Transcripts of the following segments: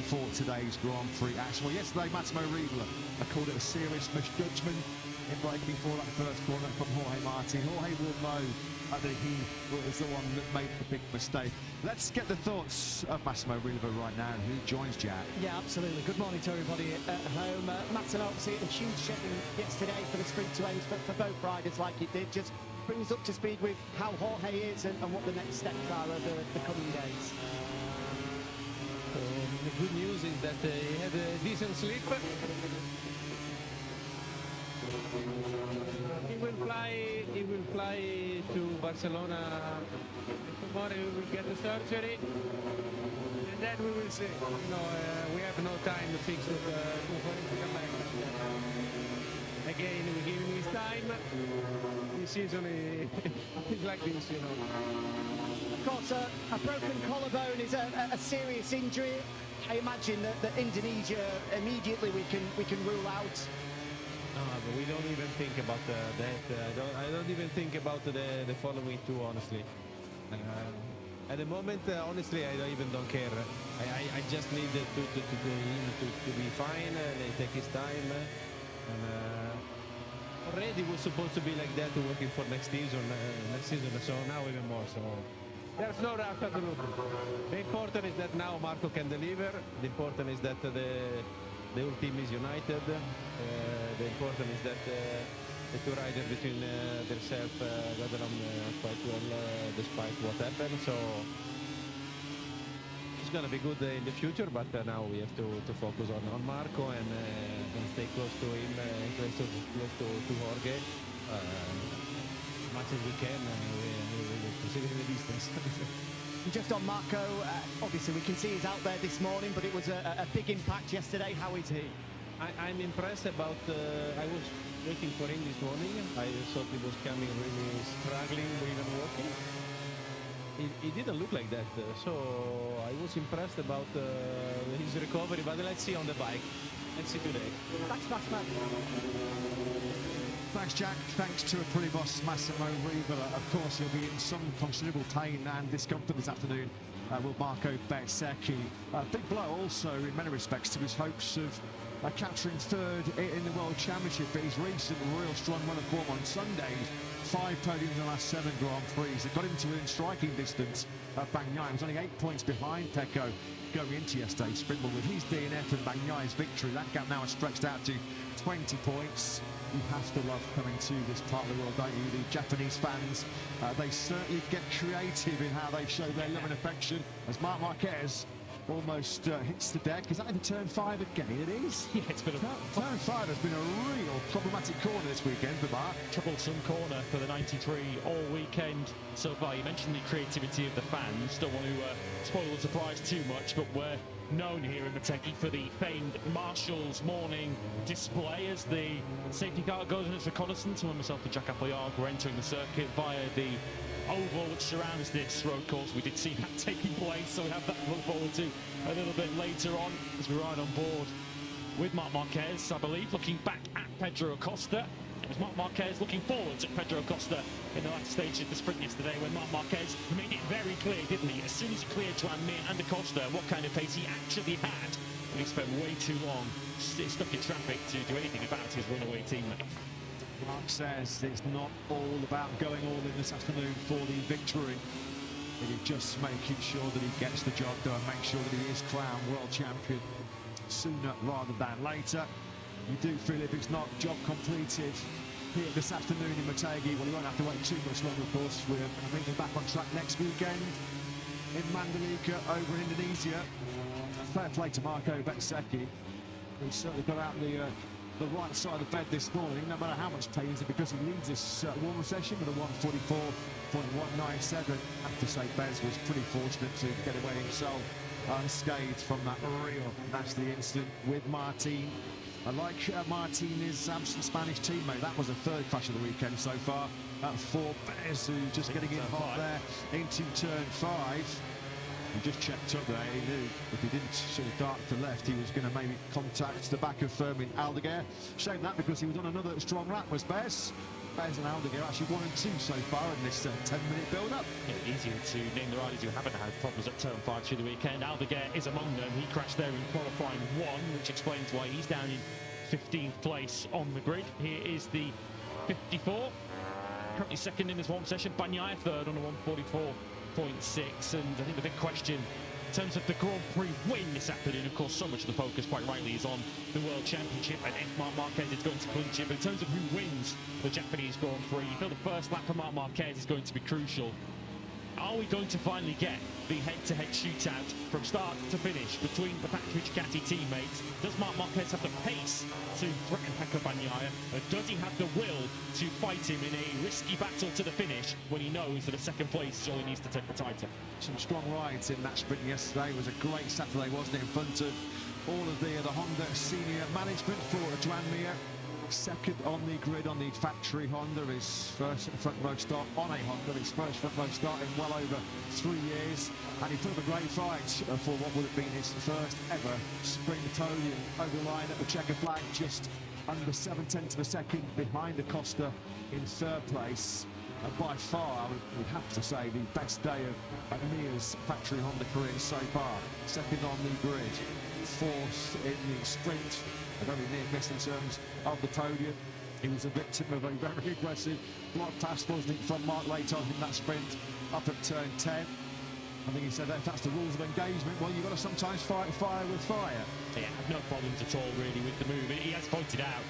for today's Grand Prix action. Well, yesterday, Massimo Rivola called it a serious misjudgment in braking for that first corner from Jorge Martin. Jorge will know that he was the one that made the big mistake. Let's get the thoughts of Massimo Rivola right now, who joins Jack. Yeah, absolutely. Good morning to everybody at home. Massimo, obviously, a huge shedding yesterday for the sprint to end for both riders, like it did. Just bring us up to speed with how Jorge is and what the next steps are over the coming days. The good news is that he had a decent sleep. He will fly to Barcelona tomorrow. He will get the surgery, and then we will see. You know, we have no time to fix it for him to come back. Again, we give him his time. This season is like this, you know. Of course, a broken collarbone is a serious injury. I imagine that Indonesia immediately we can rule out. But we don't even think about that. I don't even think about the following two, honestly. At the moment, honestly, I don't care. I just need him to be fine and take his time. And already was supposed to be like that, working for next season. So now even more. So there's no rush at the moment. The important is that now Marco can deliver. The important is that the whole team is united. The important is that the two riders between themselves got along quite well despite what happened. So it's going to be good in the future, but now we have to focus on Marco and stay close to him, close to Jorge as much as we can, and we will consider the distance. Just on Marco, obviously we can see he's out there this morning, but it was a big impact yesterday. How is he? I'm impressed about, I was waiting for him this morning. I thought he was coming really struggling, even walking. He didn't look like that, so I was impressed about his recovery, but let's see on the bike. Let's see today. Thanks, Massimo. Thanks, Jack. Thanks to a Prix boss, Massimo Rivola. Of course, he'll be in some considerable pain and discomfort this afternoon. Will Marco Bezzecchi. Big blow also, in many respects, to his hopes of capturing third in the World Championship. But his recent real strong run of form on Sundays, 5 podiums in the last 7 Grand Prix, that got him to within striking distance of Bagnaia. He was only 8 points behind Pecco going into yesterday's sprint. But with his DNF and Bagnaia's victory, that gap now has stretched out to 20 points. You have to love coming to this part of the world, don't you? The Japanese fans, they certainly get creative in how they show their love and affection, as Marc Marquez almost hits the deck. Is that in turn 5 again? It is? Yeah, it's been turn 5 has been a real problematic corner this weekend for Marc. Troublesome corner for the 93 all weekend so far. You mentioned the creativity of the fans. Don't want to spoil the surprise too much, but we're known here in Motegi for the famed Marshall's morning display as the safety car goes in its reconnaissance. And myself and Jack Appleyard were entering the circuit via the oval which surrounds this road course. We did see that taking place, so we have that to look forward to a little bit later on as we ride on board with Marc Marquez, I believe, looking back at Pedro Acosta. It was Marc Marquez looking forwards at Pedro Acosta in the last stage of the sprint yesterday, when Marc Marquez made it very clear, didn't he, as soon as he cleared Joan Mir and Acosta, what kind of pace he actually had. And he spent way too long stuck in traffic to do anything about his runaway teammate. Marc says it's not all about going all in this afternoon for the victory. It is just making sure that he gets the job done, make sure that he is crowned world champion sooner rather than later. You do feel if it's not job completed here this afternoon in Motegi, well, you won't have to wait too much longer, of course. We're bringing back on track next weekend in Mandalika over in Indonesia. Fair play to Marco Bezzecchi. He's certainly got out the right side of the bed this morning, no matter how much pain is it, because he leads this warm session with a 1:44.197. I have to say, Bez was pretty fortunate to get away himself unscathed from that real nasty incident with Martin. Like Martin's absent Spanish teammate, that was the third crash of the weekend so far for Bez, who's just getting in hot there into turn 5. He just checked up there. He knew if he didn't sort of dart to left, he was going to maybe contact the back of Fermin Aldeguer. Shame that, because he was on another strong lap, was Bez. Bez and Aldiger actually 1 and 2 so far in this 10-minute build-up. Yeah, easier to name the riders who haven't had problems at turn 5 through the weekend. Aldiger is among them. He crashed there in qualifying 1, which explains why he's down in 15th place on the grid. Here is the 54. Currently second in this warm session. Bagnaia third on a 144.6. And I think the big question in terms of the Grand Prix win this afternoon, of course, so much of the focus, quite rightly, is on the World Championship and if Marc Marquez is going to clinch it. But in terms of who wins the Japanese Grand Prix, you feel the first lap for Marc Marquez is going to be crucial. Are we going to finally get the head-to-head shootout from start to finish between the factory Ducati teammates? Does Marc Marquez have the pace to threaten Pecco Bagnaia? Or does he have the will to fight him in a risky battle to the finish when he knows that a second place is all he needs to take the title? Some strong rides in that sprint yesterday. It was a great Saturday, wasn't it, in front of all of the Honda senior management for Joan Mir. Second on the grid on the factory Honda, his first front row start on a Honda, his first front row start in well over 3 years, and he put up a great fight for what would have been his first ever sprint podium over the line at the checker flag, just under 7/10 of a second behind Acosta in third place. And by far, we have to say, the best day of Mir's factory Honda career so far. Second on the grid, fourth in the sprint. A very near miss in terms of the podium. He was a victim of a very aggressive block pass, wasn't it, from Mark later on in that sprint up at turn 10. I think he said that if that's the rules of engagement, well, you've got to sometimes fight fire with fire. Yeah, no problems at all, really, with the move. He has pointed out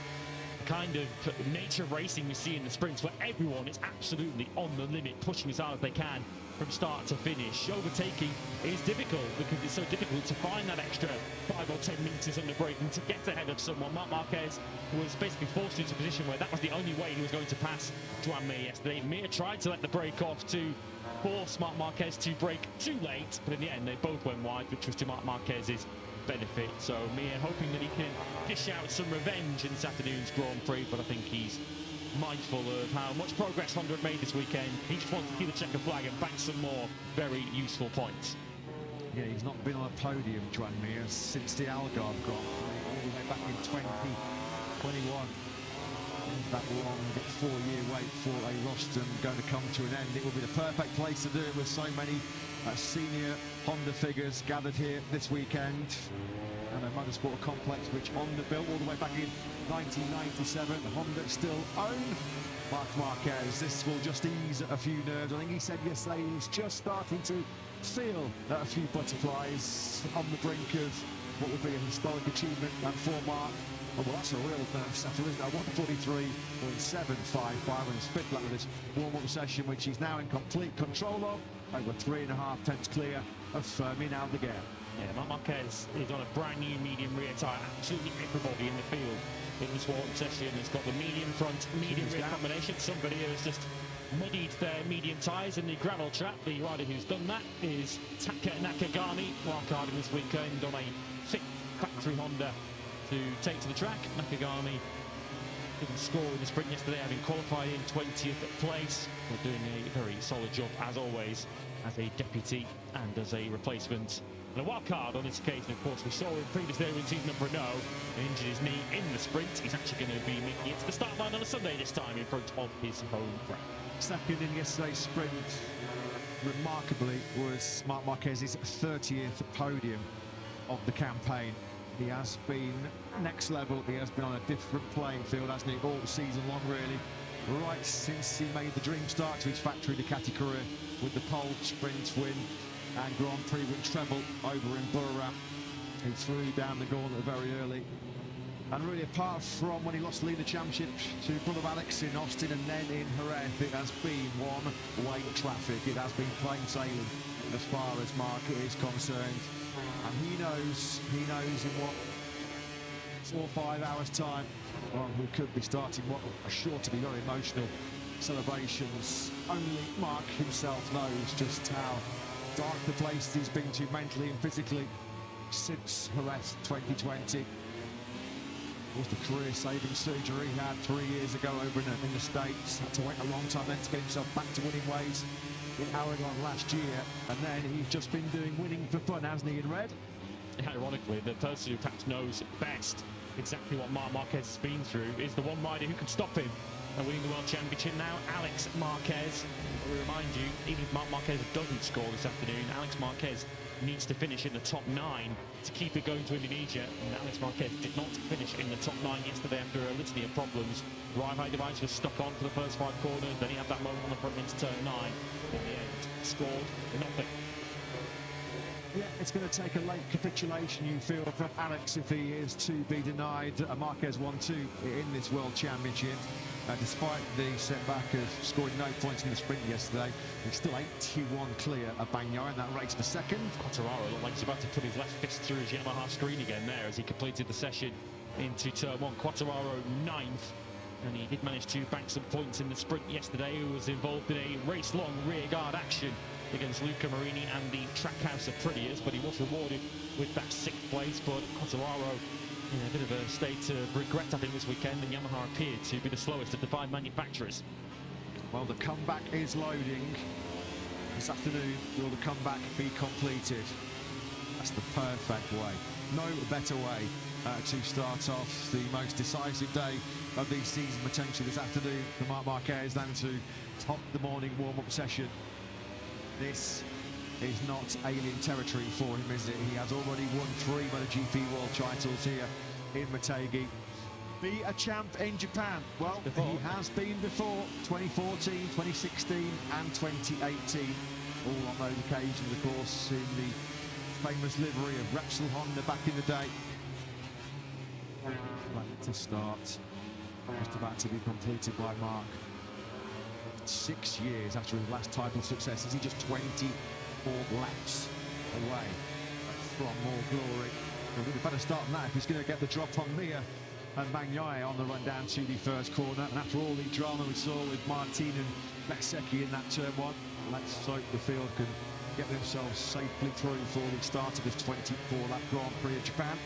the kind of nature of racing we see in the sprints where everyone is absolutely on the limit, pushing as hard as they can from start to finish. Overtaking is difficult because it's so difficult to find that extra 5 or 10 meters under braking to get ahead of someone. Marc Marquez was basically forced into a position where that was the only way he was going to pass Joan Mir yesterday. Mir tried to let the brake off to force Marc Marquez to brake too late, but in the end they both went wide, which was to Marc Marquez's benefit. So Mir hoping that he can dish out some revenge in this afternoon's Grand Prix, but I think he's mindful of how much progress Honda had made this weekend. He just wants to keep the checker flag and back some more very useful points. Yeah, he's not been on a podium, Joan Mir, since the Algarve Grand Prix, all the way back in 2021. That long 4-year wait for a Roston going to come to an end. It will be the perfect place to do it with so many senior Honda figures gathered here this weekend. And a motorsport complex which Honda built all the way back in 1997. Honda still own Marc Marquez. This will just ease a few nerves. I think he said yesterday he's just starting to feel a few butterflies on the brink of what would be a historic achievement for Marc. Oh, well, that's a real nerve setter, isn't it? 143.755 and his fifth lap of this warm-up session, which he's now in complete control of, over 3.5 tenths clear of Fermin Aldeguer. Yeah, Marc Marquez is on a brand new medium rear tyre. Absolutely everybody in the field in this warm session has got the medium front, medium rear combination. Somebody has just muddied their medium tyres in the gravel trap. The rider who's done that is Taka Nakagami, wildcarding this weekend on a thick factory Honda to take to the track. Nakagami didn't score in the sprint yesterday, having qualified in 20th place. We're doing a very solid job, as always, as a deputy and as a replacement. And a wild card on this occasion, of course, we saw him previously in season number 9, injured his knee in the sprint. He's actually going to be making it to the start line on a Sunday this time in front of his home crowd. Second in yesterday's sprint, remarkably, was Marc Marquez's 30th podium of the campaign. He has been next level. He has been on a different playing field, hasn't he, all season long, really. Right since he made the dream start to his factory Ducati career with the pole sprint win and Grand Prix with treble over in Burra. He threw down the gauntlet very early. And really, apart from when he lost the leader championship to brother Alex in Austin and then in Jerez, it has been one-way traffic. It has been plain sailing as far as Marc is concerned. And he knows in what 4 or 5 hours time, well, we could be starting what are sure to be very emotional celebrations. Only Marc himself knows just how dark the place he's been to mentally and physically since Jerez 2020. It was the career-saving surgery he had 3 years ago over in the States. Had to wait a long time then to get himself back to winning ways in Aragon last year, and then he's just been doing winning for fun, hasn't he, in red? Ironically, the person who perhaps knows best exactly what Marc Marquez has been through is the one rider who can stop him winning the World Championship now, Alex Marquez. We remind you, even if Marc Marquez doesn't score this afternoon, Alex Marquez needs to finish in the top 9 to keep it going to Indonesia. And Alex Marquez did not finish in the top 9 yesterday after a litany of problems. Right high device was stuck on for the first 5 corners, then he had that moment on the front into turn 9. In the end, scored nothing. Yeah, it's going to take a late capitulation, you feel, from Alex if he is to be denied Marquez 1-2 in this World Championship. Despite the setback of scoring no points in the sprint yesterday, he's still 81 clear of Bagnaia in that race for second. Quartararo looked like he's about to put his left fist through his Yamaha screen again there as he completed the session into turn 1. Quartararo 9th, and he did manage to bank some points in the sprint yesterday. He was involved in a race-long rearguard action against Luca Marini and the Trackhouse Aprilia, but he was rewarded with that 6th place. But Quartararo in a bit of a state of regret, I think, this weekend, and Yamaha appeared to be the slowest of the 5 manufacturers. Well, the comeback is loading this afternoon. Will the comeback be completed? That's the perfect way. No better way to start off the most decisive day of the season, potentially this afternoon, for Marc Marquez, than to top the morning warm-up session. This is not alien territory for him, is it? He has already won 3 MotoGP World titles here in Motegi. Be a champ in Japan. Well, he has been before, 2014, 2016 and 2018. All on those occasions, of course, in the famous livery of Repsol Honda back in the day. Right to start. Just about to be completed by Marc. 6 years after his last title success, is he just 24 laps away from more glory? A really better start than that if he's going to get the drop on Mir and Bagnaia on the run down to the first corner. And after all the drama we saw with Martin and Bezzecchi in that turn 1, let's hope the field can get themselves safely through for the start of this 24-lap Grand Prix of Japan.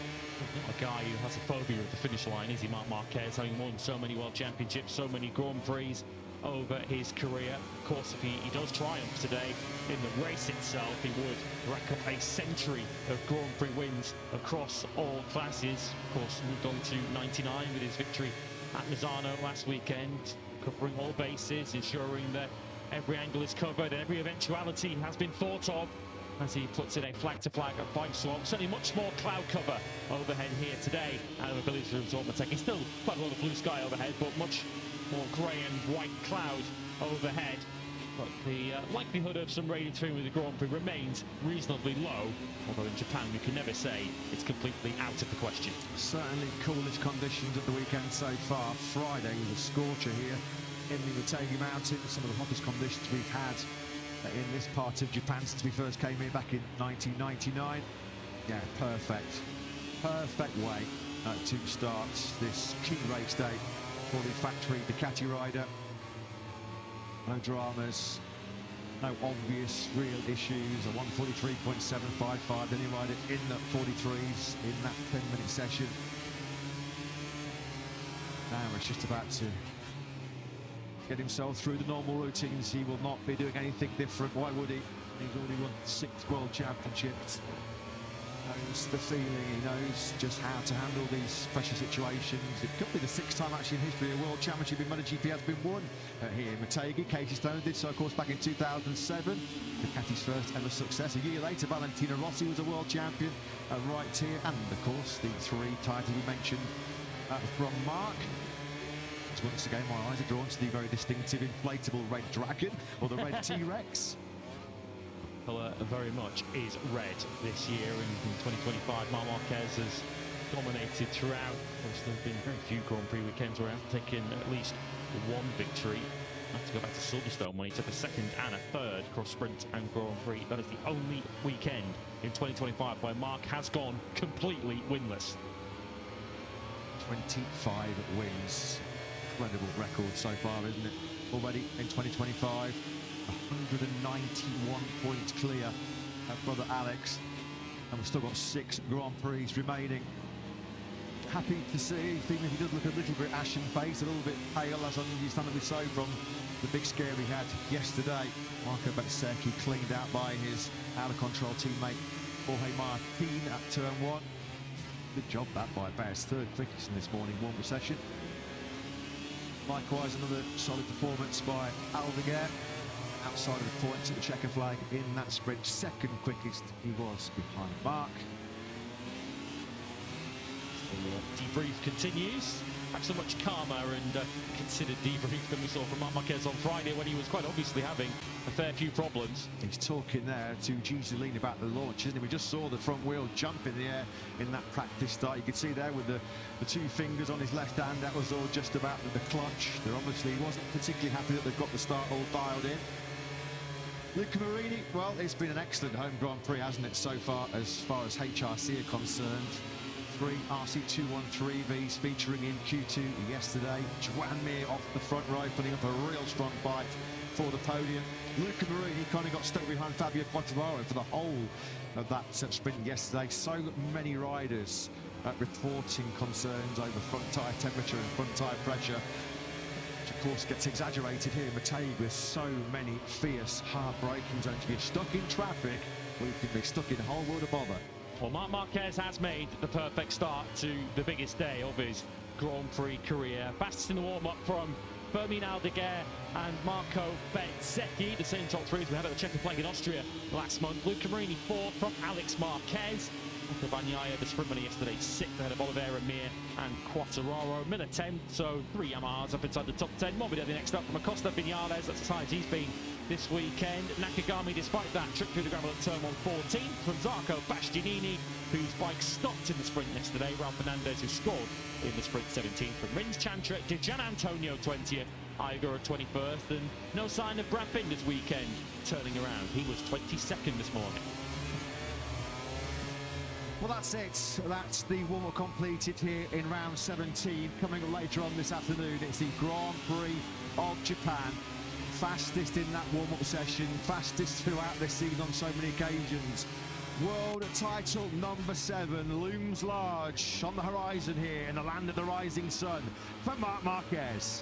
Not a guy who has a phobia of the finish line, is he, Marc Marquez, having won so many World Championships, so many Grand Prix over his career. Of course, if he does triumph today in the race itself, he would rack up a century of Grand Prix wins across all classes. Of course, moved on to 99 with his victory at Misano last weekend, covering all bases, ensuring that every angle is covered and every eventuality has been thought of as he puts in a flag-to-flag bike swap. Certainly much more cloud cover overhead here today out of Ability Resort Motegi. Still quite a lot of blue sky overhead, but much more grey and white cloud overhead. But the likelihood of some rain interfering with the Grand Prix remains reasonably low, although in Japan we can never say it's completely out of the question. Certainly coolest conditions at the weekend so far. Friday was a scorcher here in the Motegi Mountains, some of the hottest conditions we've had in this part of Japan since we first came here back in 1999. Yeah, perfect way to start this key race day for the factory Ducati rider. No dramas, no obvious real issues. A 1:43.755, then he ride it in the 43s in that 10-minute session. Now it's just about to get himself through the normal routines. He will not be doing anything different. Why would he? He's already won 6 World Championships. Knows the feeling, he knows just how to handle these pressure situations. It could be the 6th time actually in history a World Championship in MotoGP has been won here in Motegi. Casey Stoner did so, of course, back in 2007. Ducati's first ever success. A year later, Valentino Rossi was a World Champion right here. And, of course, the 3 titles we mentioned from Marc. Once again, my eyes are drawn to the very distinctive inflatable red dragon, or the red T-Rex. Colour very much is red this year, and in 2025 Marc Marquez has dominated throughout. Of course, there have been very few Grand Prix weekends where he has taken at least 1 victory. I have to go back to Silverstone when he took a 2nd and a 3rd cross sprint and Grand Prix. That is the only weekend in 2025 where Marc has gone completely winless. 25 wins. Incredible record so far, isn't it? Already in 2025, 191 points clear of brother Alex, and we've still got 6 Grand Prix remaining. Happy to see, even if he does look a little bit ashen-faced, a little bit pale, as understandably so from the big scare he had yesterday. Marco Bezzecchi cleaned out by his out-of-control teammate Jorge Martin at turn 1. Good job that by Bez, 3rd quickest in this morning warm-up session. Likewise, another solid performance by Aldeguer. Outside of the points at the checker flag in that sprint, second quickest he was behind Mark. The debrief continues. Perhaps a much calmer and considered debrief than we saw from Marc Marquez on Friday, when he was quite obviously having a fair few problems. He's talking there to Gisolini about the launch, isn't he? We just saw the front wheel jump in the air in that practice start. You could see there with the two fingers on his left hand, that was all just about the clutch. They're obviously, he wasn't particularly happy that they've got the start all dialed in. Luca Marini, well, it's been an excellent home Grand Prix, hasn't it, so far as HRC are concerned. 3 RC213Vs featuring in Q2 yesterday. Joan Mir off the front row, putting up a real strong fight for the podium. Luca Marini kind of got stuck behind Fabio Quartararo for the whole of that sprint yesterday. So many riders reporting concerns over front tyre temperature and front tyre pressure, which of course gets exaggerated here in Motegi with so many fierce, hard braking zones. If you're stuck in traffic, well, you can be stuck in a whole world of bother. Well, Marc Marquez has made the perfect start to the biggest day of his Grand Prix career. Fastest in the warm-up from Fermin Aldeguer and Marco Bezzecchi, the same top threes we had at the checker flag in Austria last month. Luca Marini 4th from Alex Marquez. Bagnaia, the sprint winner yesterday, 6th ahead of Oliveira, Mir and Quartararo. Miller 10th, so 3 Yamahas up inside the top 10. Morbidelli next up from Acosta Vinales, that's as high as he's been this weekend. Nakagami, despite that, tripped through the gravel at turn 114 from Zarco Bastianini, whose bike stopped in the sprint yesterday. Ralph Fernandez, who scored in the sprint 17th from Rins Chantric to Gian Antonio 20th, Igor 21st, and no sign of Brad Binder this weekend turning around. He was 22nd this morning. Well, that's it. That's the warm-up completed here in round 17. Coming up later on this afternoon, it's the Grand Prix of Japan. Fastest in that warm-up session, fastest throughout this season on so many occasions. World title number 7 looms large on the horizon here in the land of the rising sun for Marc Marquez.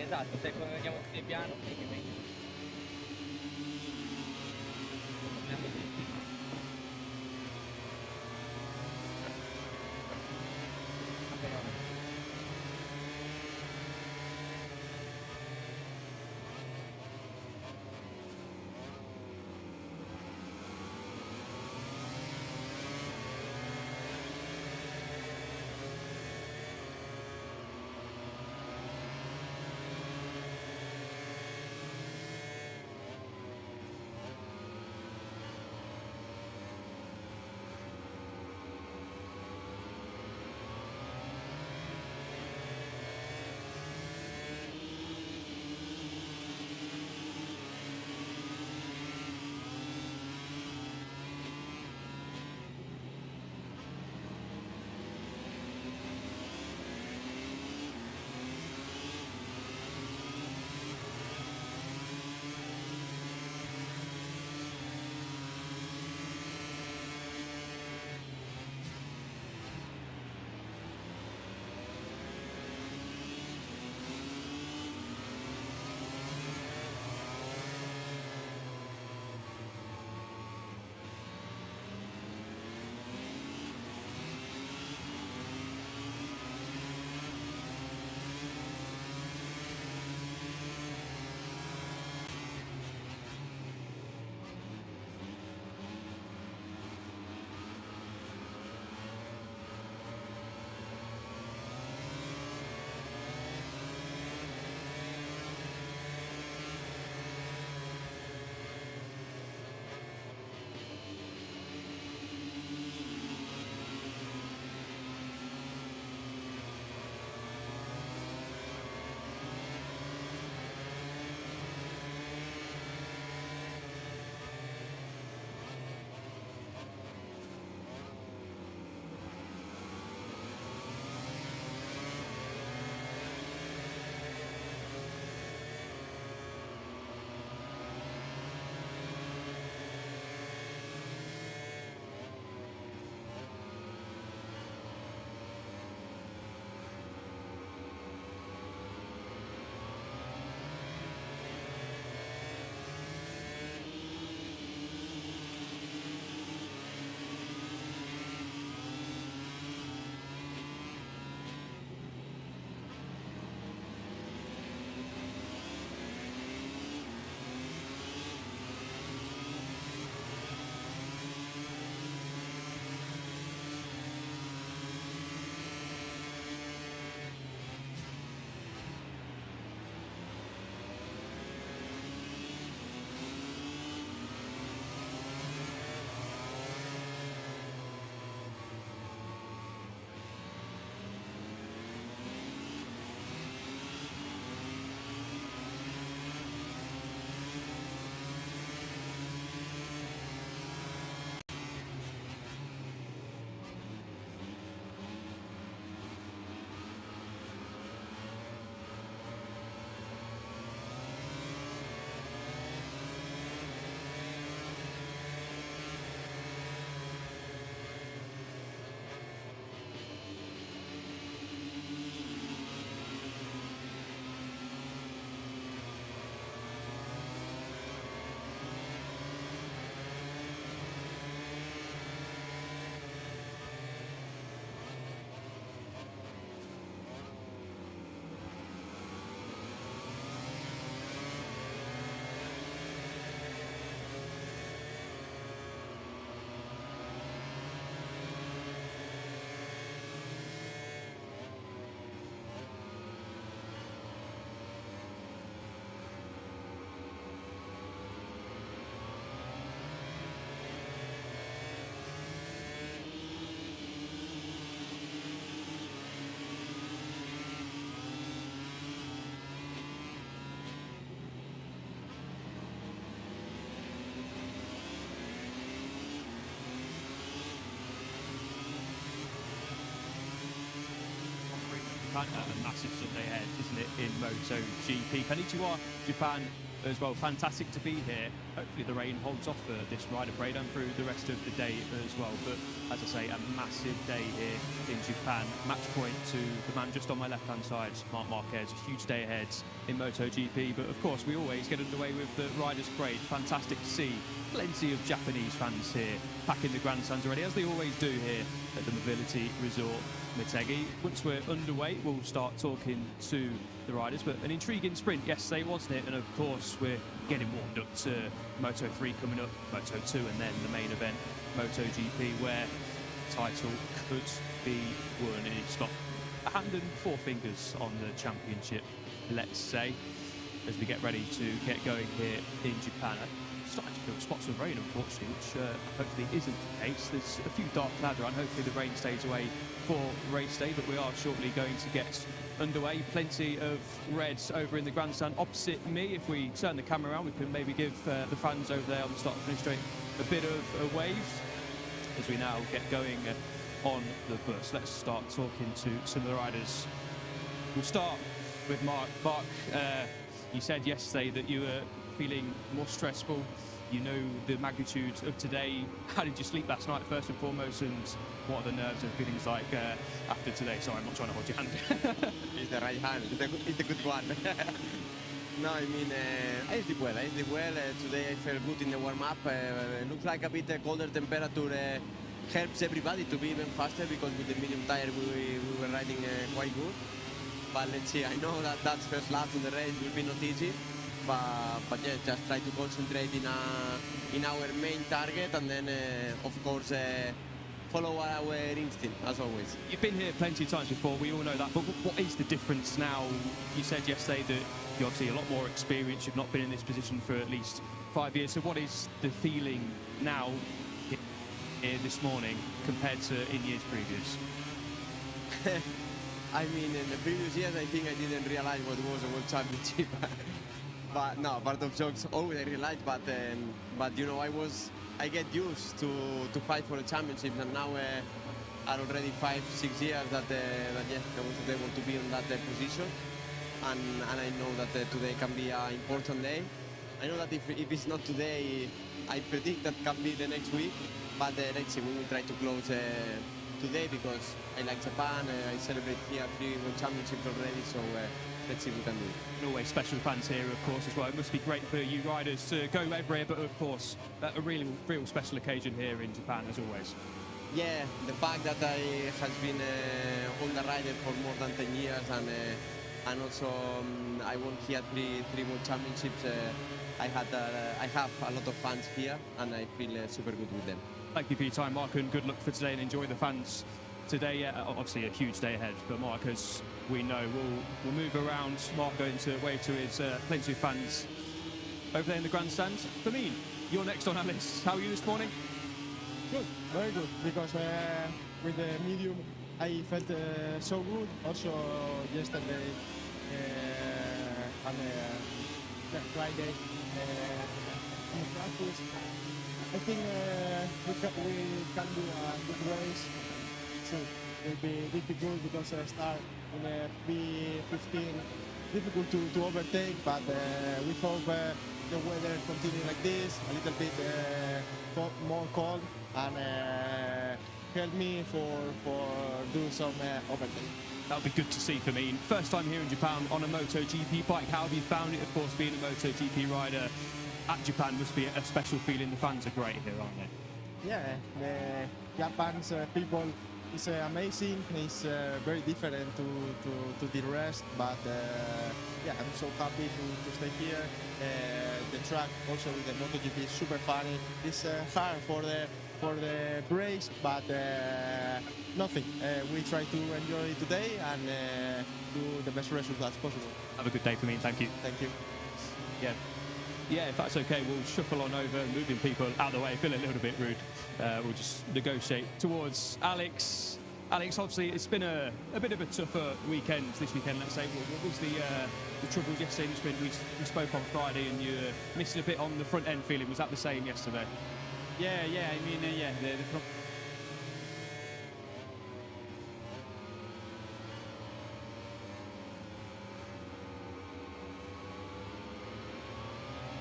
esatto, se andiamo tutti piano, sì, che meglio. A massive Sunday ahead, isn't it, in MotoGP? Konnichiwa, Japan. as well. Fantastic to be here. Hopefully the rain holds off for this rider parade and through the rest of the day as well. But as I say, a massive day here in Japan. Match point to the man just on my left-hand side, Marc Marquez. A huge day ahead in MotoGP. But of course, we always get underway with the riders parade. Fantastic to see plenty of Japanese fans here packing the grandstands already, as they always do here at the Mobility Resort Motegi. Once we're underway, we'll start talking to the riders, but an intriguing sprint yesterday, wasn't it? And of course, we're getting warmed up to Moto3 coming up, Moto2, and then the main event, MotoGP, where the title could be won. And it's got a hand and four fingers on the championship, let's say, as we get ready to get going here in Japan. Starting to feel spots of rain, unfortunately, which hopefully isn't the case. There's a few dark clouds around. Hopefully the rain stays away for race day, but we are shortly going to get underway. Plenty of reds over in the grandstand opposite me. If we turn the camera around, we can maybe give the fans over there on the start and finish straight a bit of a wave as we now get going on the bus. Let's start talking to some of the riders. We'll start with Marc. Marc, you said yesterday that you were feeling more stressful. You know the magnitude of today. How did you sleep last night, first and foremost, and what are the nerves and feelings like after today? Sorry, I'm not trying to hold your hand. It's the right hand. It's the good one. No, I mean, I sleep well. Today I felt good in the warm-up. Looks like a bit colder temperature helps everybody to be even faster, because with the medium tire we were riding quite good. But let's see. I know that that's first lap in the race will be not easy. But yeah, just try to concentrate in our main target, and then of course follow our instinct as always. You've been here plenty of times before, we all know that, but what is the difference now? You said yesterday that you're obviously a lot more experienced, you've not been in this position for at least 5 years, so what is the feeling now here this morning compared to in years previous? I mean, in the previous years I think I didn't realize what was a world championship. But no, part of jokes always I realized, but you know, I get used to fight for the championships, and now are already 5-6 years that yeah, I was able to be in that position, and I know that today can be an important day. I know that if it's not today, I predict that can be the next week, but let's see, we will try to close today, because I like Japan. I celebrate here 3 World Championships already, so let's see if we can do it. And always special fans here, of course, as well. It must be great for you riders to go everywhere, but of course, a real special occasion here in Japan, as always. Yeah, the fact that I has been Honda rider for more than 10 years, and also I won here 3 World Championships. I have a lot of fans here, and I feel super good with them. Thank you for your time, Marc, and good luck for today, and enjoy the fans today. Obviously a huge day ahead, but Marc, as we know, we'll move around. Marc going to wave to his plenty of fans over there in the grandstand. For me, you're next on our list. How are you this morning? Good, very good, because with the medium I felt so good. Also yesterday on Friday in practice, I think we can do a good race. So it'll be good, because start in P15 difficult to overtake, but we hope the weather continue like this, a little bit more cold, and help me for do some overtake. That would be good to see for me. First time here in Japan on a MotoGP bike. How have you found it? Of course, being a MotoGP rider at Japan must be a special feeling. The fans are great here, aren't they? Yeah, the Japan's people is amazing. It's very different to the rest, but yeah, I'm so happy to stay here. The track also with the MotoGP is super funny. It's hard for the race, but nothing. We try to enjoy today and do the best results possible. Have a good day for me. Thank you. Thank you. Yeah, if that's okay, we'll shuffle on over, moving people out of the way. I feel a little bit rude. We'll just negotiate towards Alex. Alex, obviously, it's been a bit of a tougher weekend this weekend, let's say. What was the troubles yesterday in the sprint? We spoke on Friday, and you were missing a bit on the front end feeling. Was that the same yesterday? Yeah, I mean, the front.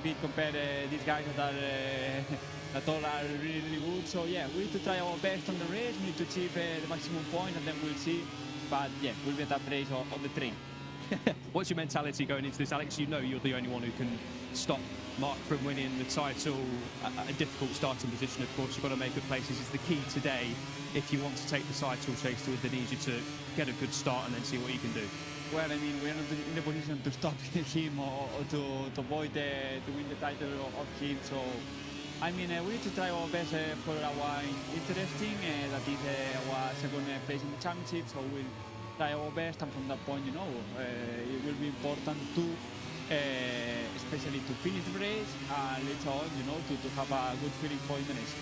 bit compare these guys that all are really, really good. So yeah, we need to try our best on the race. We need to achieve the maximum point, and then we'll see. But yeah, we'll be at that race on the train. What's your mentality going into this, Alex? You know you're the only one who can stop Mark from winning the title. A difficult starting position, of course. You've got to make good places. It's the key today if you want to take the title chase to Indonesia, to get a good start and then see what you can do. Well, I mean, we're not in the position to stop him or to avoid to win the title of him. So, I mean, we need to try our best for our interesting. That is our second place in the championship. So we'll try our best, and from that point, it will be important to, especially to finish the race, later on, to have a good feeling for Indonesia.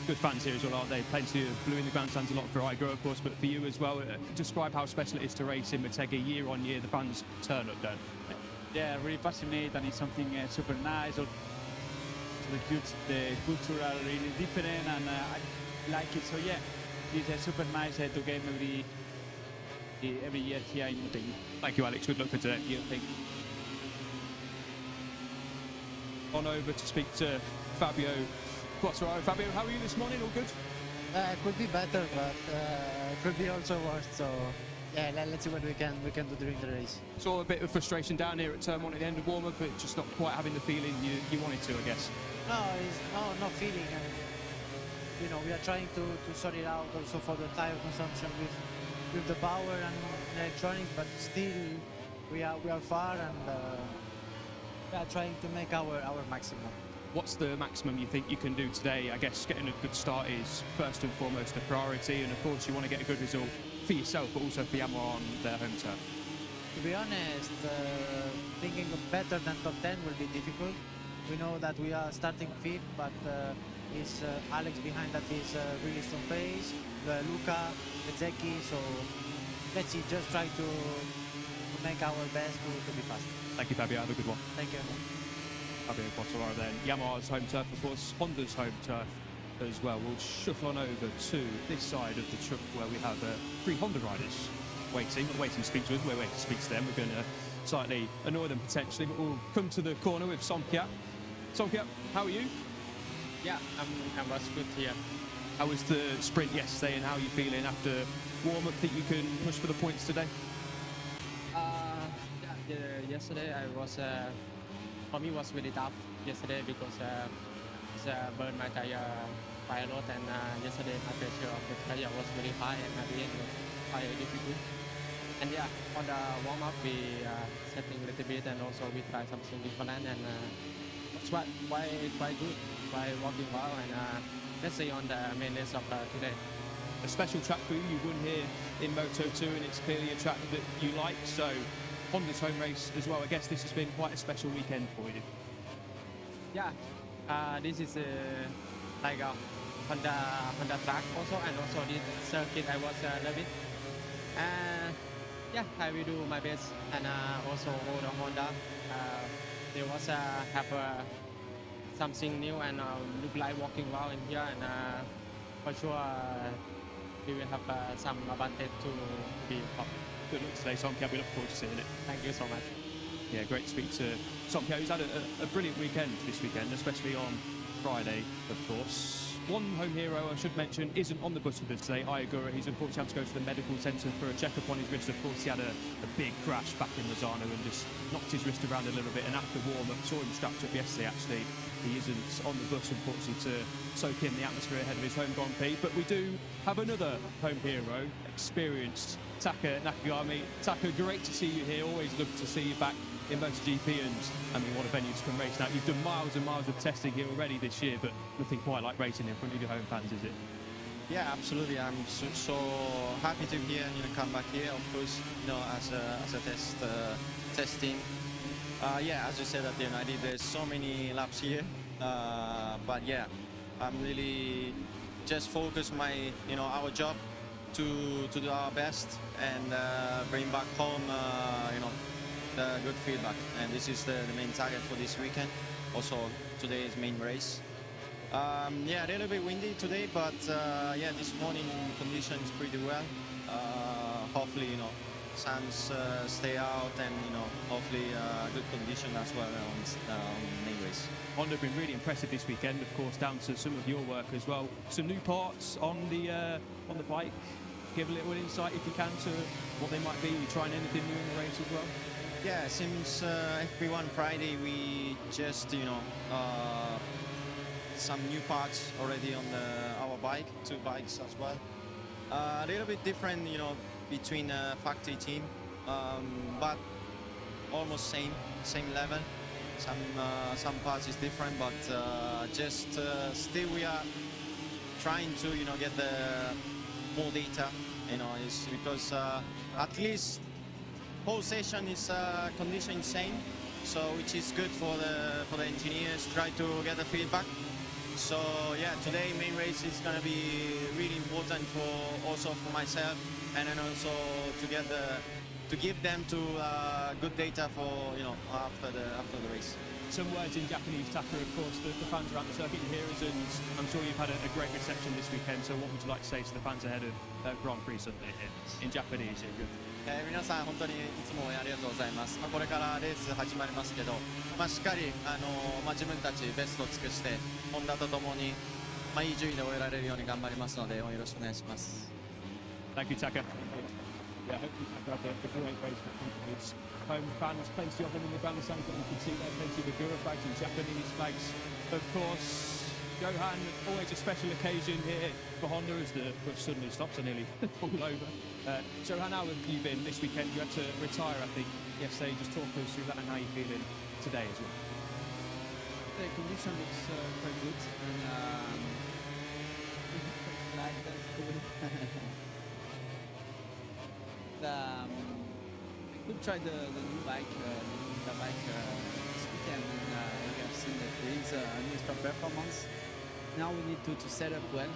Good fans here as well, aren't they? Plenty of blue in the grandstands, a lot for Igor, of course, but for you as well. Describe how special it is to race in Motegi year on year. The fans turn up, don't they? Yeah, really passionate, and it's something super nice. The culture are really different, and I like it. So yeah, it's super nice to game every year here in Motegi. Thank you, Alex. Good luck for today. Thank you. On over to speak to Fabio Quattraro. Fabio, how are you this morning? All good? Could be better, but could be also worse. So yeah, let's see what we can do during the race. Saw a bit of frustration down here at turn one at the end of warm up, but just not quite having the feeling you wanted to, I guess. No, it's not feeling. And, we are trying to sort it out also for the tire consumption with the power and electronics, but still we are far, and we are trying to make our maximum. What's the maximum you think you can do today? I guess getting a good start is first and foremost a priority, and of course you want to get a good result for yourself, but also for Yamaha on their home turf. To be honest, thinking of better than top 10 will be difficult. We know that we are starting 5th, but is Alex behind that is really strong pace, Luca, Bezecchi, so let's see, just try to make our best to be fast. Thank you, Fabio. Have a good one. Thank you. Fabio Quattraro then. Yamaha's home turf, of course, Honda's home turf as well. We'll shuffle on over to this side of the truck where we have 3 Honda riders waiting. We're waiting to speak to us. We're waiting to speak to them. We're going to slightly annoy them potentially, but we'll come to the corner with Sompiat. Sompiat, how are you? Yeah, I was good here. How was the sprint yesterday, and how are you feeling after warm-up? Think you can push for the points today? Yesterday I was, for me was really tough yesterday because it's burned my tire quite a lot, and yesterday my pressure of the tire was really high, and at the end was quite difficult. And yeah, on the warm-up we setting a little bit, and also we try something different, and it's quite good, quite working well, and let's see on the main race of today. A special track for you. You won here in Moto2, and it's clearly a track that you like, so Honda's home race as well. I guess this has been quite a special weekend for you. Yeah, this is like a Honda track also, and also this circuit I was love it. Yeah, I will do my best, and also all the Honda. They was have something new, and look like walking well in here, and for sure we will have some advantage to be top. Good luck today, Sompiat. We look forward to seeing it. Thank you so much. Yeah, great to speak to Sompiat, who's had a brilliant weekend this weekend, especially on Friday, of course. One home hero I should mention isn't on the bus with us today, Ayagura. He's unfortunately had to go to the medical centre for a check-up on his wrist. Of course, he had a big crash back in Lozano and just knocked his wrist around a little bit. And after warm-up, saw him strapped up yesterday, actually. He isn't on the bus, unfortunately, to soak in the atmosphere ahead of his home Grand Prix. But we do have another home hero, experienced Taka Nakagami. Taka, great to see you here. Always love to see you back in MotoGP, and I mean, what a venue to come race now. You've done miles and miles of testing here already this year, but nothing quite like racing in front of your home fans, is it? Yeah, absolutely. I'm so happy to be here and come back here. Of course, as a testing. Yeah, as you said at the end, I did so many laps here, but yeah, I'm really just focus our job to do our best and bring back home the good feedback, and this is the main target for this weekend. Also today's main race. Yeah, a little bit windy today, but yeah, this morning conditions pretty well. Hopefully, Sands stay out, and hopefully good condition as well on main race. Honda have been really impressive this weekend, of course, down to some of your work as well. Some new parts on the bike. Give a little insight, if you can, to what they might be. You trying anything new in the race as well? Yeah, since FP1 Friday, we just some new parts already on our bike, 2 bikes as well. A little bit different, between factory team, but almost same level. Some parts is different, but still we are trying to get the more data. Is because at least whole session is condition same, so which is good for the engineers. Try to get the feedback. So yeah, today main race is gonna be really important also for myself, and then also to give them good data for after the race. Some words in Japanese, Taka, of course, the fans around the circuit here, and I'm sure you've had a great reception this weekend, so what would you like to say to the fans ahead of Grand Prix Sunday in Japanese? 皆さん本当にいつも応援ありがとうございます。これからレース始まりますけど、しっかり自分たちベストを尽くして、ホンダとともにいい順位で終えられるように頑張りますので、応援よろしくお願いします。Thank you, Taka. Yeah, I hope you have had a great race for companies. Home fans, plenty of them in the grandstand, but you can see there plenty of Agura flags and Japanese flags. Of course, Johan, always a special occasion here for Honda as the bus suddenly stops and nearly fall over. Johan, how have you been this weekend? You had to retire, I think, yesterday. Just talk us through that and how you're feeling today as well. The condition looks quite good, and like that's good. I could try the new bike, the bike this weekend, and we have seen that there is an extra performance. Now we need to set up well.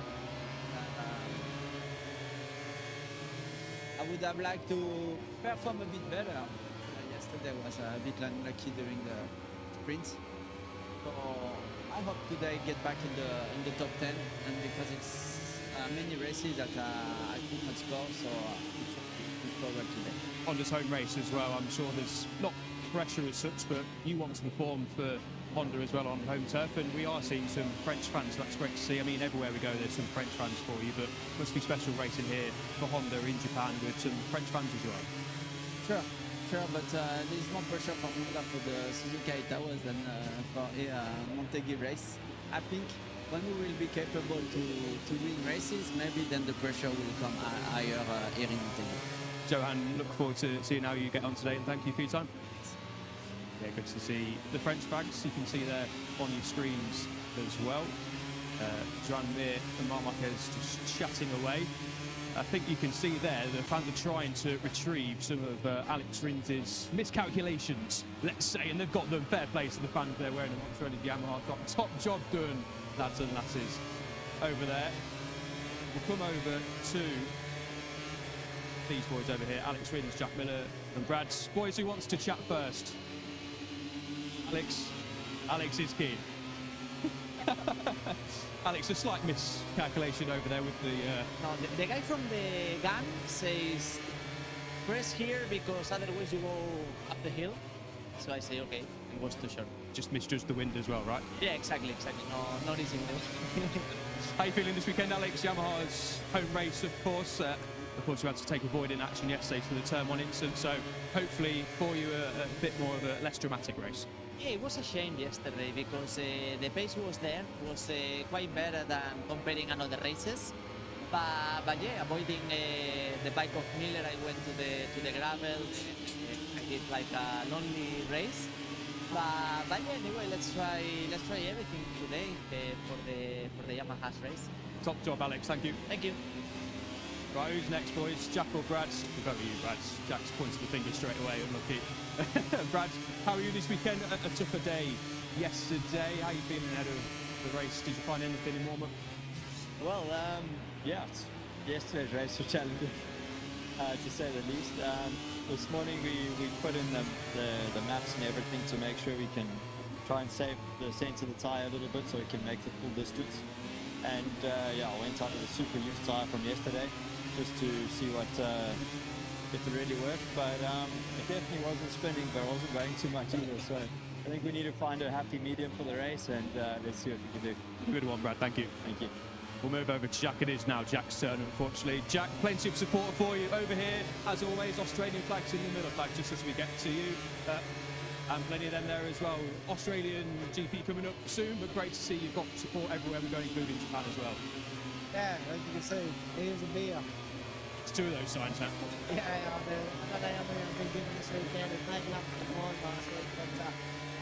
I would have liked to perform a bit better. Yesterday was a bit unlucky during the sprint. So I hope today get back in the top 10, and because it's many races that I could not score, so forward today. Honda's home race as well. I'm sure there's not pressure as such, but you want to perform for Honda as well on home turf, and we are seeing some French fans. That's great to see. I mean, everywhere we go, there's some French fans for you, but must be special racing here for Honda in Japan with some French fans as well. Sure, but there's more pressure for Honda for the Suzuka 8 hours than for Motegi race. I think when we will be capable to win races, maybe then the pressure will come higher here in Motegi. Johan, look forward to seeing how you get on today, and thank you for your time. Yeah, good to see the French flags. You can see there on your screens as well. Joan Mir and Marc Marquez just chatting away. I think you can see there the fans are trying to retrieve some of Alex Rins's miscalculations, let's say, and they've got them. Fair play to the fans there wearing a Motorhead Yamaha. Got top job done, lads and lasses, over there. We'll come over to these boys over here, Alex Rins, Jack Miller and Brad. Boys, who wants to chat first? Alex is keen. Alex, a slight miscalculation over there with the... No, the guy from the gun says, press here because otherwise you go up the hill. So I say, okay, it was too short. Just misjudged the wind as well, right? Yeah, exactly. No, not easy. How are you feeling this weekend, Alex? Yamaha's home race, of course. Of course, you had to take a void in action yesterday for the Turn 1 incident, so hopefully for you a bit more of a less dramatic race. Yeah, it was a shame yesterday because the pace was there, was quite better than comparing another races. But yeah, avoiding the bike of Miller, I went to the gravel. I did like a lonely race. But yeah, anyway, let's try everything today for the Yamaha's race. Top job, Alex. Thank you. Thank you. Right, who's next, boys? Jack or Brad? We'll go with you, Brad. Jack's pointed the finger straight away, unlucky. Brad, how are you this weekend? A tougher day yesterday. How are you feeling ahead of the race? Did you find anything in warm-up? Well, yeah, yesterday's race was challenging, to say the least. This morning we put in the maps and everything to make sure we can try and save the sense of the tyre a little bit so we can make the full distance. And yeah, I went out with a super used tyre from yesterday just to see what if it really worked. But it definitely wasn't spinning, but it wasn't going too much either. So I think we need to find a happy medium for the race, and let's see what we can do. Good one, Brad. Thank you. Thank you. We'll move over to Jack. It is now Jack's turn, unfortunately. Jack, plenty of support for you over here. As always, Australian flags in the middle flag just as we get to you. And plenty of them there as well. Australian GP coming up soon, but great to see you've got support everywhere we go, including Japan as well. Yeah, as you can see, here's a beer. It's two of those signs now. Yeah, another I've been given this weekend is making up for the one last week. But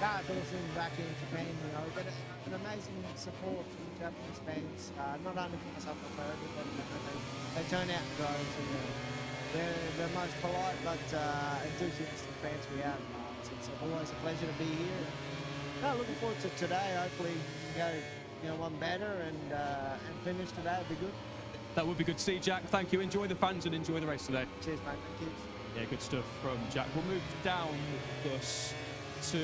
that's awesome back in Japan. You know, we got an amazing support from the Japanese fans. Not only for myself, but for everybody. They turn out droves, and they're the most polite but enthusiastic fans we have. It's always a pleasure to be here. No, looking forward to today. Hopefully, we can go one better and finish today. It'll be good. That would be good to see, Jack. Thank you. Enjoy the fans and enjoy the race today. Cheers, mate. Thank you. Yeah, good stuff from Jack. We'll move down thus to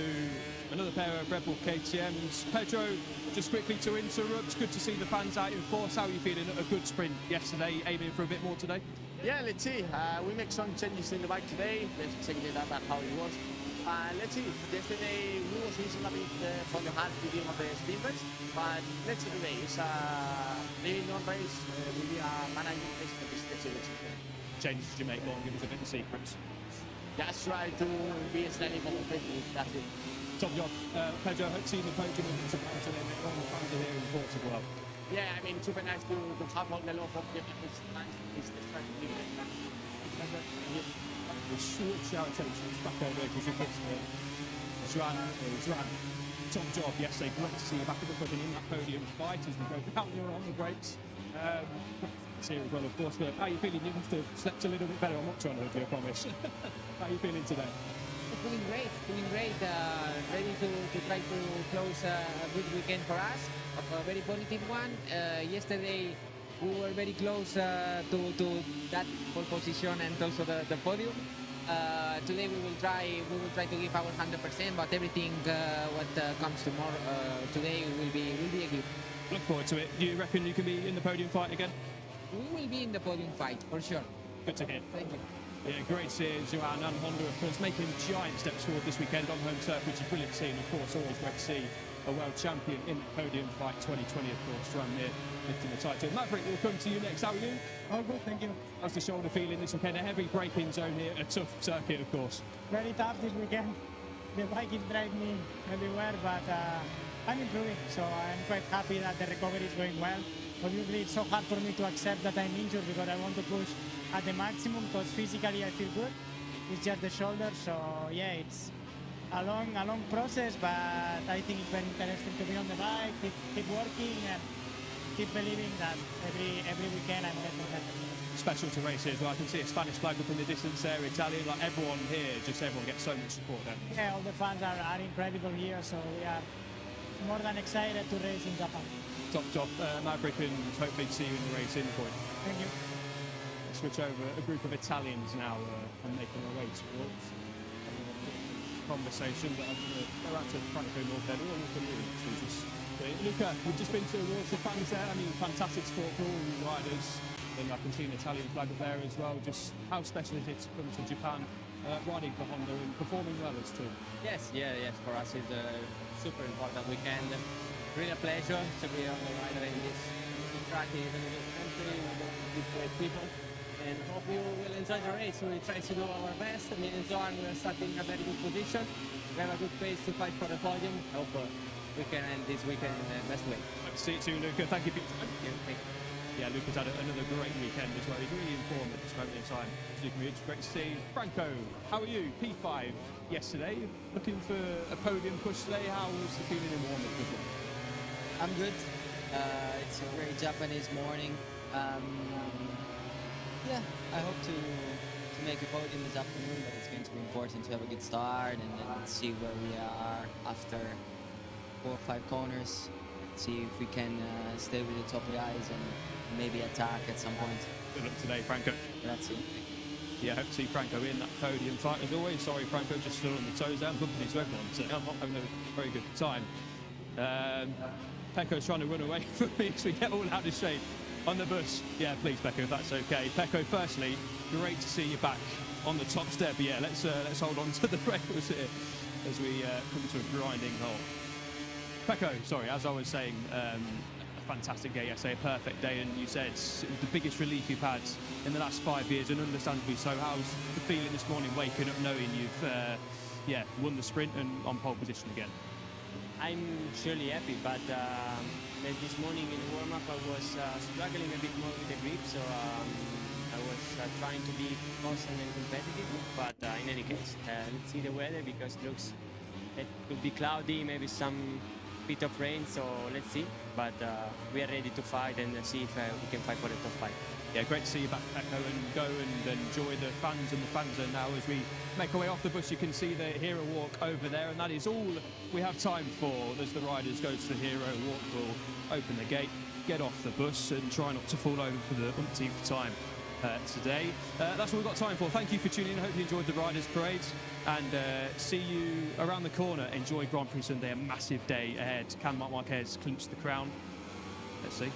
another pair of Red Bull KTMs. Pedro, just quickly to interrupt. Good to see the fans out in force. How are you feeling? A good sprint yesterday, aiming for a bit more today? Yeah, let's see. We make some changes in the bike today. Let's exactly that how it was. Let's see. Yesterday we was missing a bit from the hard beginning of the speed race, but let's see today. It's maybe not race. Maybe a managing race for this. Let's see. Changes did you make? Go on, give us a bit of secrets. Just try to be slightly more competitive. That's it. Top job. Pedro, hope to see you in the podium in Japan today. Make all the fans are here in force as well. Yeah, I mean, super nice to have all the love of the fans. It's trying to be We'll switch our attentions back over because we've got Joan. Top job yesterday. Great to see you back at the podium in that podium fight as we go down here on the brakes. Here as well, of course. But how are you feeling? You must have slept a little bit better. I'm not trying to hurt you, I promise. How are you feeling today? Feeling great. Ready to try to close a good weekend for us. A very positive one. Yesterday we were very close to that pole position and also the podium. Today we will try to give our 100%, but everything what comes tomorrow today will be a good. Look forward to it. Do you reckon you can be in the podium fight again? We will be in the podium fight for sure. Good to hear. Thank you. Yeah, great to see Joan and Honda, of course, making giant steps forward this weekend on home turf, which is brilliant to see. And of course, always great to see a world champion in the podium fight 2020, of course, Joan here lifting the title. Maverick, we'll come to you next. How are you? All good, thank you. How's the shoulder feeling this weekend? A heavy braking zone here, a tough circuit, of course. Very tough this weekend. The bike is driving me everywhere, but I'm improving, so I'm quite happy that the recovery is going well. Obviously, it's so hard for me to accept that I'm injured because I want to push at the maximum because physically I feel good. It's just the shoulder, so yeah, it's a long process, but I think it's very interesting to be on the bike, keep working, and keep believing that every weekend I'm getting better. Special to race here as well. I can see a Spanish flag up in the distance there, Italian, like everyone here, just everyone gets so much support there. Yeah, all the fans are incredible here, so we are more than excited to race in Japan. Top job, Maverick, and hopefully to see you in the race in the point. Thank you. Switch over a group of Italians now and making their way towards conversation, but I'm going to go out to Franco Mortelli or Luca, we've just been towards the fans there. I mean, fantastic sport for all the riders. And I can see an Italian flag up there as well. Just how special is it to come to Japan, riding for Honda and performing well as too? Yes. For us it's a super important weekend. Really a pleasure to be on the rider in this track in a good country with great people. And hope you will enjoy the race. We try to do our best. Me and Joan are starting in a very good position. We have a good pace to fight for the podium. Hope we can end this weekend in the best way. Hope to see you too, Luca. Thank you for your time. Thank you. Yeah, Luca's had another great weekend as well. He's really informed at this moment in time. It's great to see. Franco, how are you? P5 yesterday. Looking for a podium push today. How was the feeling in warm-up as well? I'm good. It's a great Japanese morning. Yeah, I hope to make a podium this afternoon, but it's going to be important to have a good start and then see where we are after 4 or 5 corners. See if we can stay with the top guys and maybe attack at some point. Good luck today, Franco. Grazie. Yeah, I hope to see Franco in that podium fight as always. Sorry, Franco, just still on the toes there. I'm bumping into everyone, so I'm not having a very good time. Pecco's trying to run away from me as we get all out of shape on the bus. Yeah, please, Pecco, if that's okay. Pecco, firstly, great to see you back on the top step. But yeah, let's hold on to the rails here as we come to a grinding halt. Pecco, sorry, as I was saying, a fantastic day yesterday, a perfect day, and you said it was the biggest relief you've had in the last 5 years, and understandably so. How's the feeling this morning, waking up knowing you've won the sprint and on pole position again? I'm surely happy, but this morning in the warm-up I was struggling a bit more with the grip, so I was trying to be constant and competitive, but in any case, let's see the weather, because it could be cloudy, maybe some bit of rain, so let's see, but we are ready to fight and see if we can fight for the top 5. Yeah, great to see you back, Pecco, and go and enjoy the fans and the fans. And now as we make our way off the bus, you can see the hero walk over there, and that is all we have time for as the riders go to the hero walk. We'll open the gate, get off the bus, and try not to fall over for the umpteenth time today. That's all we've got time for. Thank you for tuning in. I hope you enjoyed the Riders' Parade, and see you around the corner. Enjoy Grand Prix Sunday, a massive day ahead. Can Marc Marquez clinch the crown? Let's see.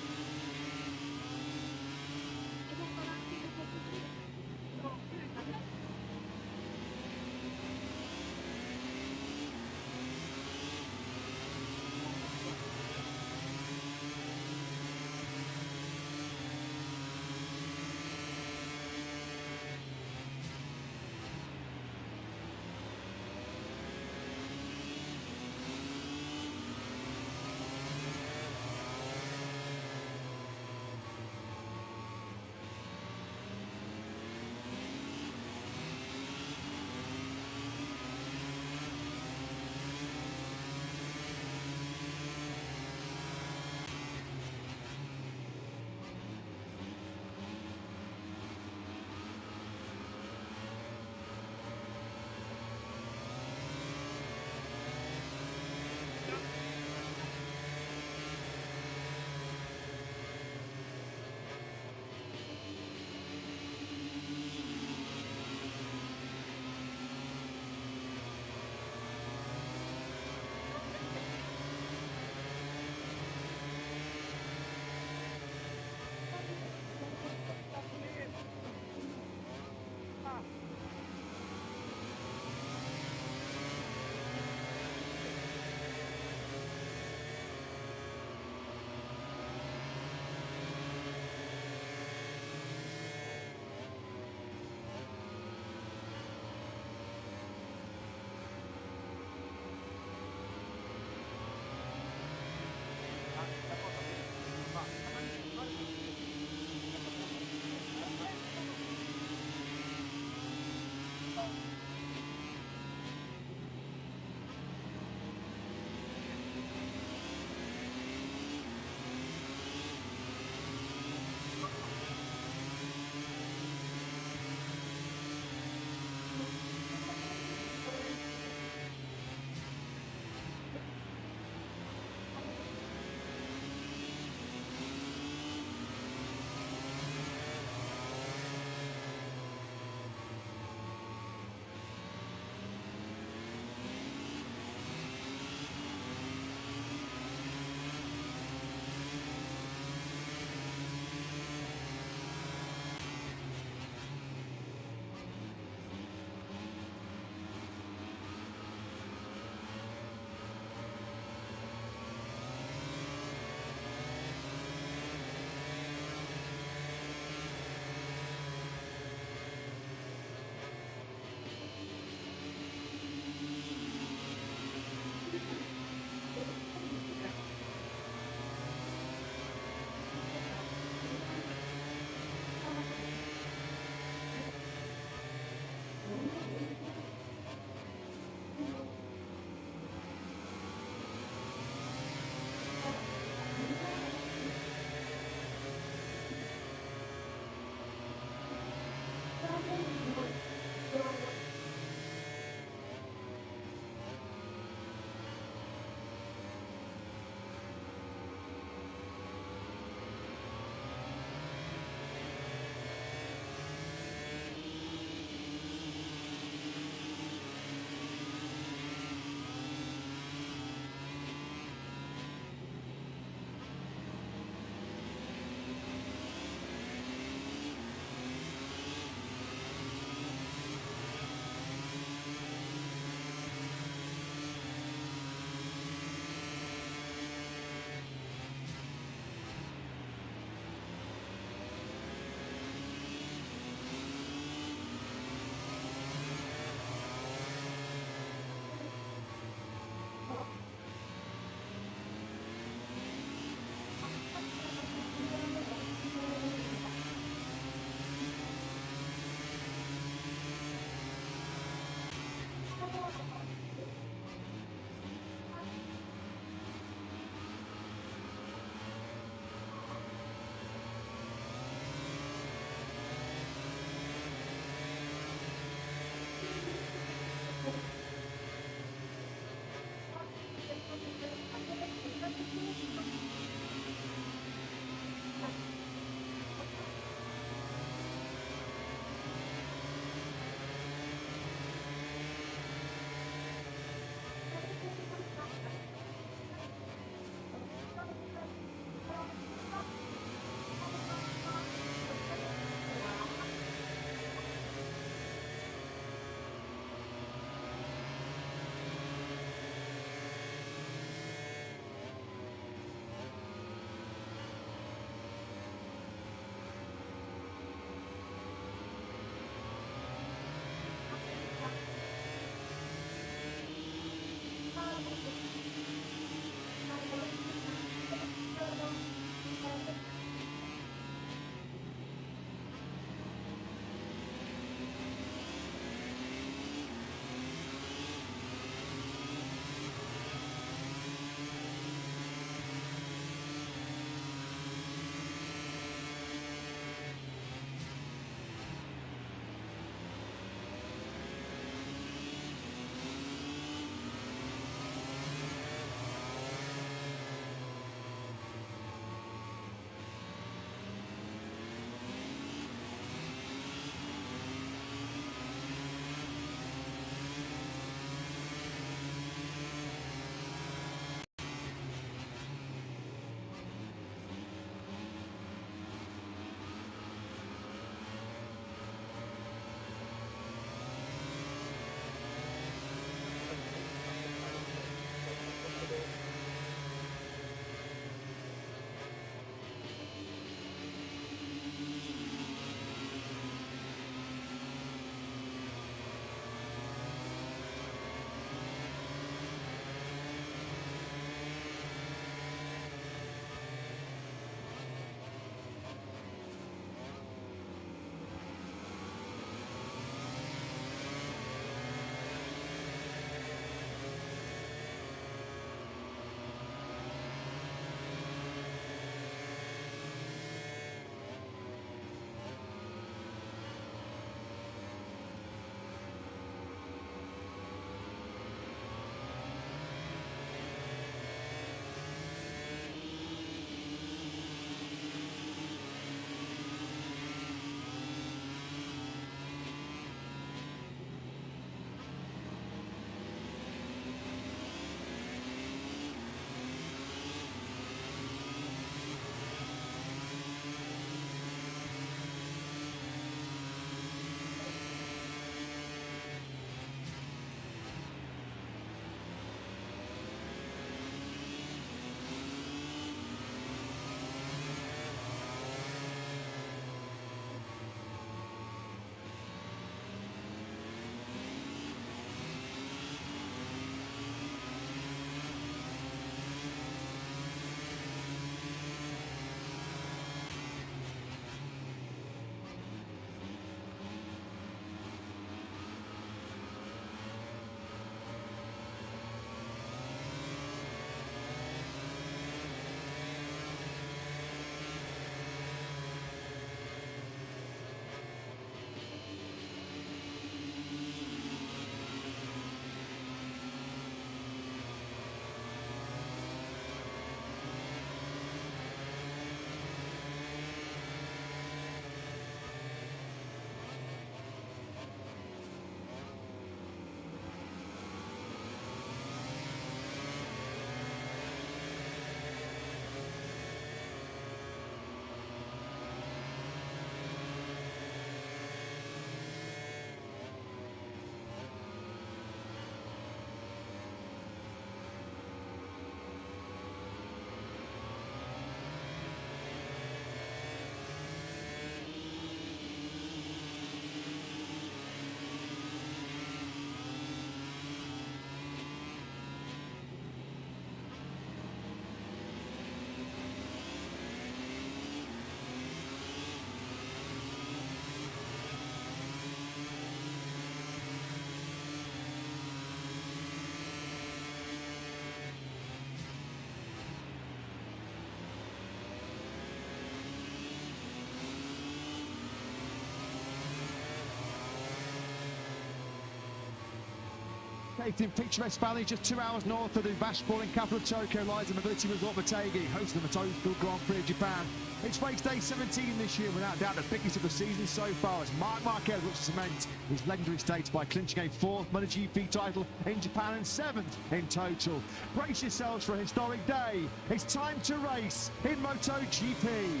Located in picturesque Valley, just 2 hours north of the sport capital of Tokyo, lies the mobility resort Motegi, host of the MotoGP Grand Prix of Japan. It's race day 17 this year, without doubt the biggest of the season so far, as Marc Marquez looks to cement his legendary status by clinching a 4th MotoGP title in Japan and 7th in total. Brace yourselves for a historic day. It's time to race in MotoGP.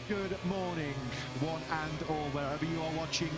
Good morning, one and all, wherever you are watching.